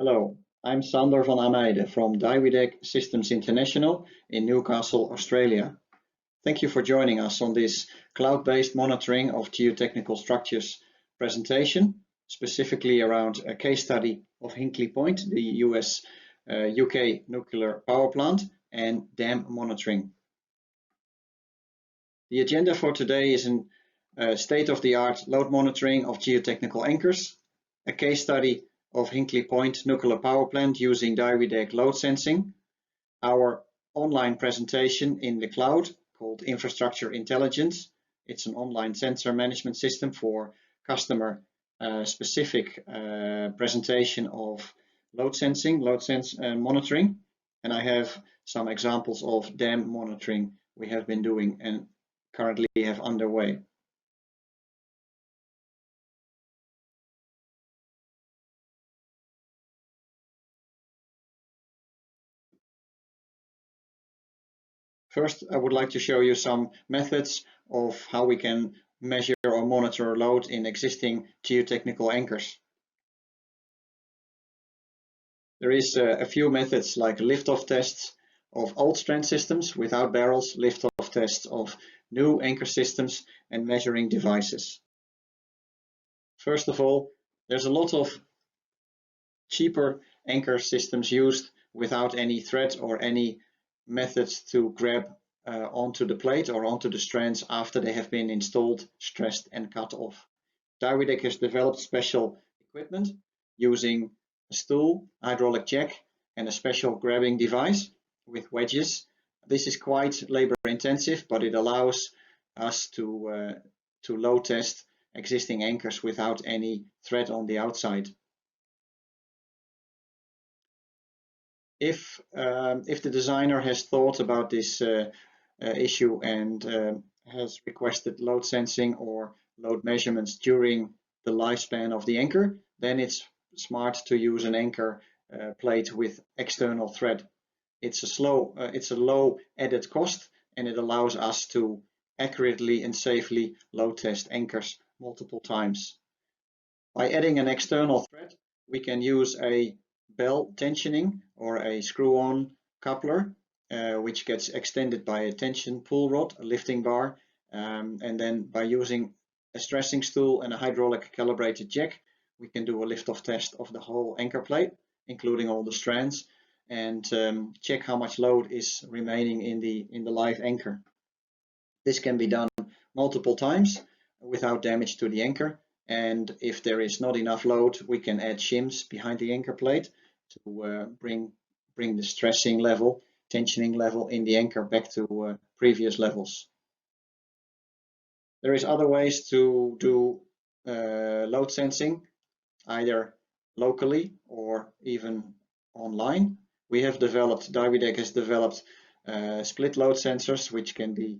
Hello, I'm Sander van Ameijden from DYWIDAG Systems International in Newcastle, Australia. Thank you for joining us on this cloud-based monitoring of geotechnical structures presentation, specifically around a case study of Hinkley Point, the UK nuclear power plant, and dam monitoring. The agenda for today is a state-of-the-art load monitoring of geotechnical anchors, a case study of Hinkley Point nuclear power plant using DYWIDAG load sensing, our online presentation in the cloud called Infrastructure Intelligence. It's an online sensor management system for customer specific presentation of load monitoring. And I have some examples of dam monitoring we have been doing and currently have underway. First, I would like to show you some methods of how we can measure or monitor load in existing geotechnical anchors. There is a few methods like lift-off tests of old strand systems without barrels, lift-off tests of new anchor systems, and measuring devices. First of all, there's a lot of cheaper anchor systems used without any thread or any methods to grab onto the plate or onto the strands after they have been installed, stressed, and cut off. DYWIDAG has developed special equipment using a stool, hydraulic jack, and a special grabbing device with wedges. This is quite labor intensive, but it allows us to load test existing anchors without any thread on the outside. If the designer has thought about this issue and has requested load sensing or load measurements during the lifespan of the anchor, then it's smart to use an anchor plate with external thread. It's a low added cost, and it allows us to accurately and safely load test anchors multiple times. By adding an external thread, we can use a bell tensioning or a screw-on coupler, which gets extended by a tension pull rod, a lifting bar, and then by using a stressing stool and a hydraulic calibrated jack, we can do a lift-off test of the whole anchor plate, including all the strands, and check how much load is remaining in the live anchor. This can be done multiple times without damage to the anchor. And if there is not enough load, we can add shims behind the anchor plate to bring the stressing level, tensioning level in the anchor back to previous levels. There is other ways to do load sensing, either locally or even online. DYWIDAG has developed split load sensors, which can be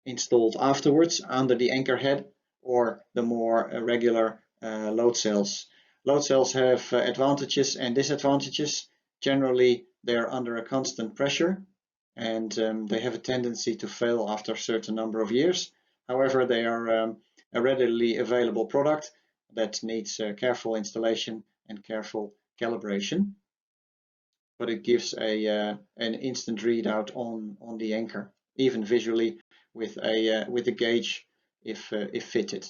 installed afterwards under the anchor head, or the more regular load cells. Load cells have advantages and disadvantages. Generally, they're under a constant pressure, and they have a tendency to fail after a certain number of years. However, they are a readily available product that needs careful installation and careful calibration, but it gives an instant readout on the anchor, even visually with a gauge if fitted.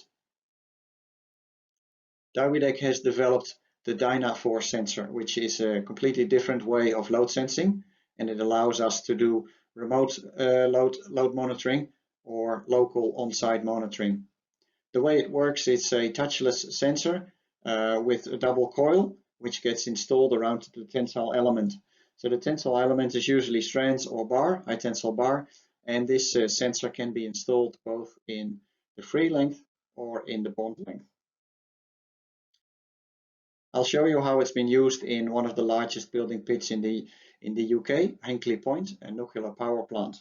DYWIDAG has developed the DYNA force sensor, which is a completely different way of load sensing, and it allows us to do remote load monitoring or local on-site monitoring. The way it works, it's a touchless sensor with a double coil, which gets installed around the tensile element. So the tensile element is usually strands or bar, high tensile bar, and this sensor can be installed both in the free length or in the bond length. I'll show you how it's been used in one of the largest building pits in the UK, Hinkley Point, a nuclear power plant.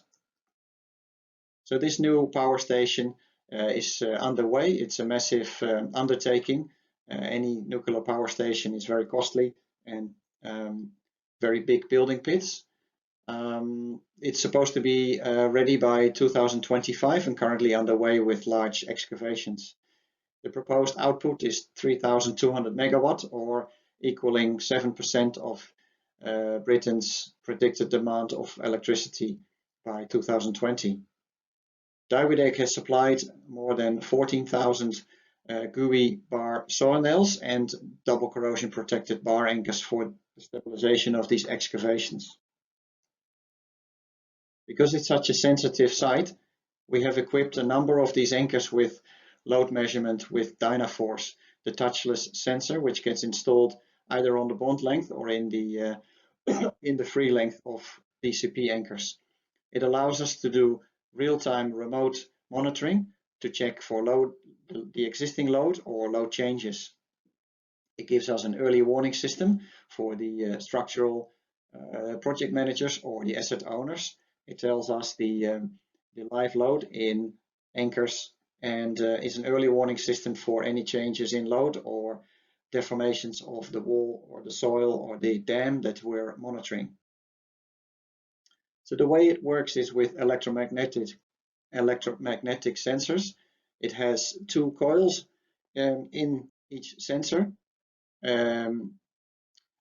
So this new power station is underway. It's a massive undertaking. Any nuclear power station is very costly and very big building pits. It's supposed to be ready by 2025 and currently underway with large excavations. The proposed output is 3,200 megawatt, or equaling 7% of Britain's predicted demand of electricity by 2020. DYWIDAG has supplied more than 14,000 GUI bar soil nails and double corrosion protected bar anchors for the stabilization of these excavations. Because it's such a sensitive site, we have equipped a number of these anchors with load measurement with DynaForce, the touchless sensor, which gets installed either on the bond length or in the free length of DCP anchors. It allows us to do real-time remote monitoring to check for load, the existing load or load changes. It gives us an early warning system for the structural project managers or the asset owners. It tells us the live load in anchors and is an early warning system for any changes in load or deformations of the wall or the soil or the dam that we're monitoring. So the way it works is with electromagnetic sensors. It has two coils in each sensor. An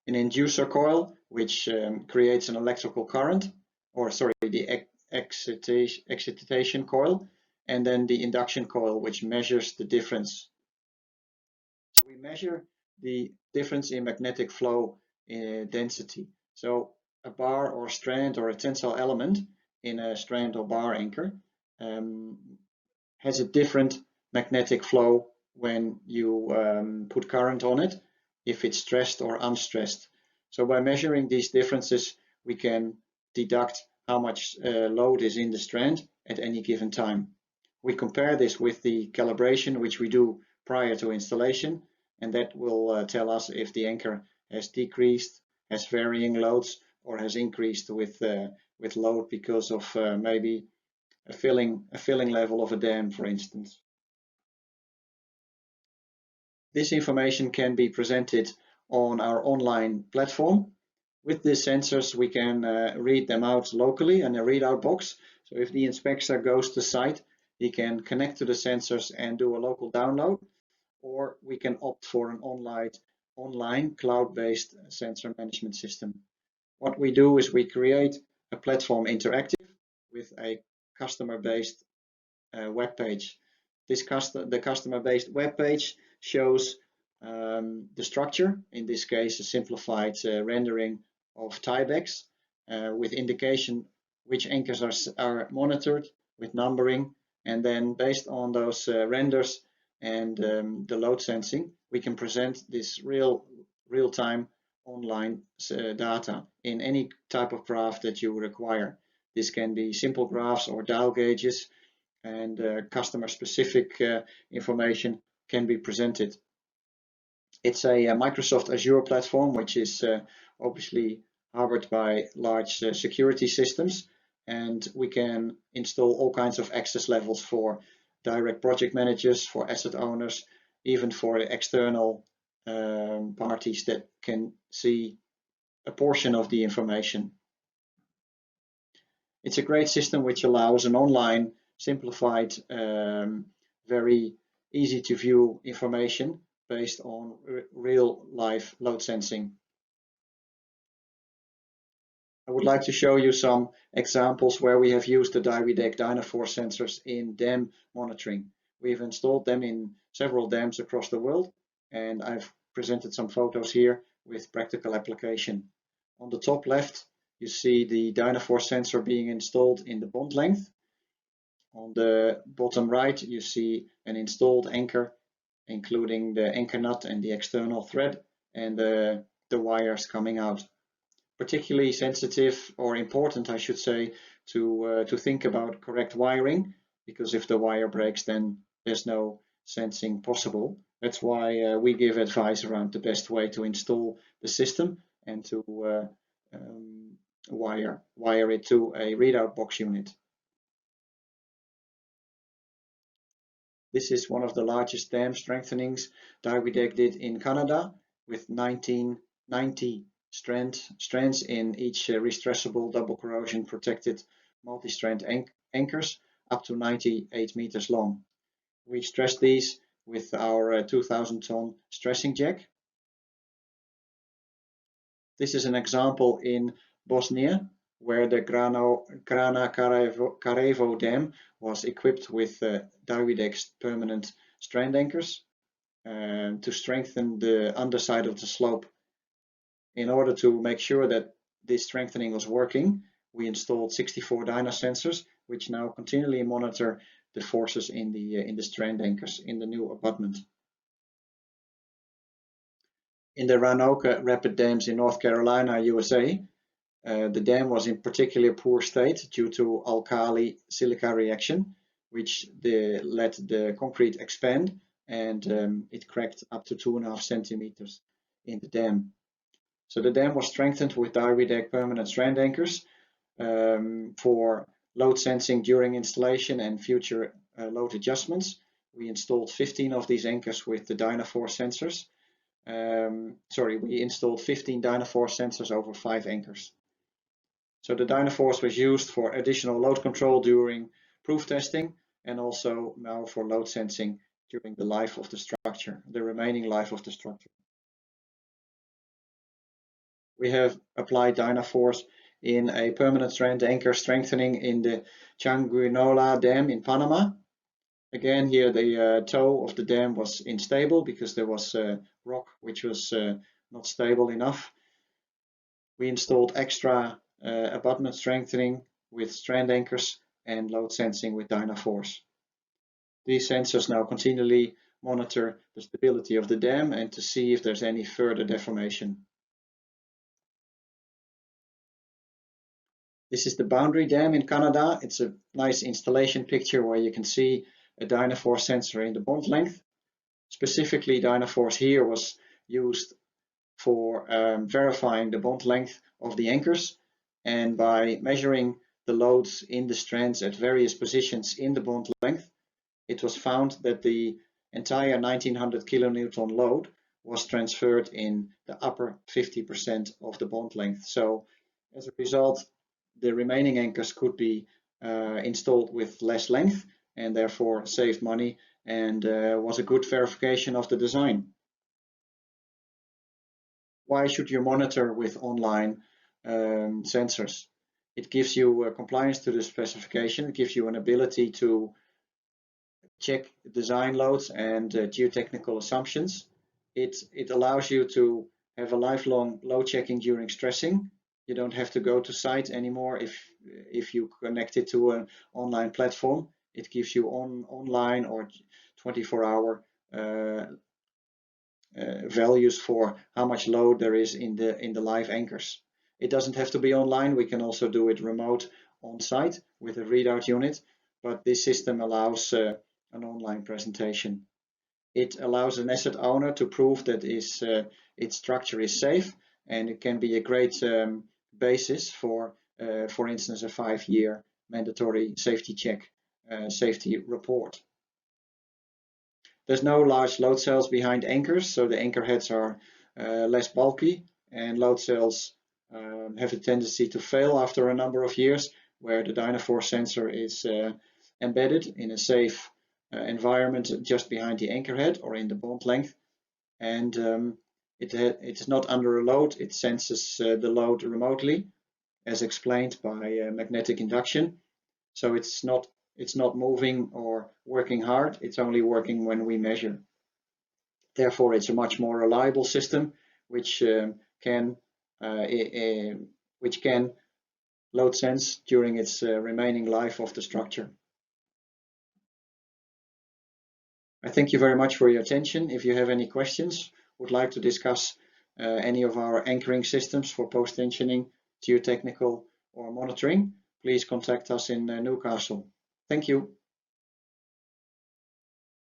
inducer coil, which creates an electrical current, or sorry, the excitation coil, and then the induction coil, which measures the difference. So we measure the difference in magnetic flow density. So a bar or strand or a tensile element in a strand or bar anchor has a different magnetic flow when you put current on it, if it's stressed or unstressed. So by measuring these differences, we can deduct how much load is in the strand at any given time. We compare this with the calibration, which we do prior to installation, and that will tell us if the anchor has decreased, has varying loads, or has increased with load because of maybe a filling level of a dam, for instance. This information can be presented on our online platform. With the sensors, we can read them out locally in a readout box. So if the inspector goes to site, he can connect to the sensors and do a local download, or we can opt for an online cloud-based sensor management system. What we do is we create a platform interactive with a customer-based web page. The customer-based web page shows the structure, in this case a simplified rendering of tiebacks with indication which anchors are monitored with numbering, and then based on those renders and the load sensing, we can present this real-time online data in any type of graph that you require. This can be simple graphs or dial gauges, and customer-specific information can be presented. It's a Microsoft Azure platform, which is obviously harbored by large security systems, and we can install all kinds of access levels for direct project managers, for asset owners, even for external parties that can see a portion of the information. It's a great system which allows an online, simplified, very easy to view information based on real live load sensing. I would like to show you some examples where we have used the DYWIDAG DynaForce sensors in dam monitoring. We've installed them in several dams across the world, and I've presented some photos here with practical application. On the top left, you see the DynaForce sensor being installed in the bond length. On the bottom right, you see an installed anchor, including the anchor nut and the external thread, and the wires coming out. Particularly sensitive, or important I should say, to think about correct wiring, because if the wire breaks, then there's no sensing possible. That's why we give advice around the best way to install the system and to wire it to a readout box unit. This is one of the largest dam strengthenings DYWIDAG did in Canada, with 1990 strands in each restressable double corrosion protected multi-strand anchors up to 98 meters long. We stressed these with our 2000-ton stressing jack. This is an example in Bosnia, where the Grana Karevo Dam was equipped with DYWIDAG permanent strand anchors to strengthen the underside of the slope. In order to make sure that this strengthening was working, we installed 64 DYNA sensors, which now continually monitor the forces in the strand anchors in the new abutment. In the Roanoke Rapid Dams in North Carolina, USA, the dam was in particularly poor state due to alkali-silica reaction, which let the concrete expand, and it cracked up to 2.5 centimeters in the dam. So the dam was strengthened with DYWIDAG permanent strand anchors for load sensing during installation and future load adjustments. We installed 15 of these anchors with the DynaForce sensors. We installed 15 DynaForce sensors over 5 anchors. So the DynaForce was used for additional load control during proof testing, and also now for load sensing during the life of the structure, the remaining life of the structure. We have applied DynaForce in a permanent strand anchor strengthening in the Changuinola Dam in Panama. Again, here the toe of the dam was unstable because there was rock which was not stable enough. We installed extra abutment strengthening with strand anchors and load sensing with DynaForce. These sensors now continually monitor the stability of the dam and to see if there's any further deformation. This is the Boundary Dam in Canada. It's a nice installation picture where you can see a DynaForce sensor in the bond length. Specifically, DynaForce here was used for verifying the bond length of the anchors, and by measuring the loads in the strands at various positions in the bond length, it was found that the entire 1900 kilonewton load was transferred in the upper 50% of the bond length. So as a result, the remaining anchors could be installed with less length and therefore saved money, and was a good verification of the design. Why should you monitor with online sensors? It gives you compliance to the specification. It gives you an ability to check design loads and geotechnical assumptions. It allows you to have a lifelong load checking during stressing. You don't have to go to site anymore if you connect it to an online platform. It gives you online or 24-hour values for how much load there is in the live anchors. It doesn't have to be online. We can also do it remote on site with a readout unit, but this system allows an online presentation. It allows an asset owner to prove that its structure is safe, and it can be a great basis for instance, a 5-year mandatory safety check, safety report. There's no large load cells behind anchors, so the anchor heads are less bulky, and load cells have a tendency to fail after a number of years, where the DynaForce sensor is embedded in a safe environment just behind the anchor head or in the bond length, and it's not under a load. It senses the load remotely, as explained by magnetic induction. So it's not moving or working hard. It's only working when we measure. Therefore, it's a much more reliable system, which can load sense during its remaining life of the structure. I thank you very much for your attention. If you have any questions, would like to discuss any of our anchoring systems for post-tensioning, geotechnical or monitoring, please contact us in Newcastle. Thank you.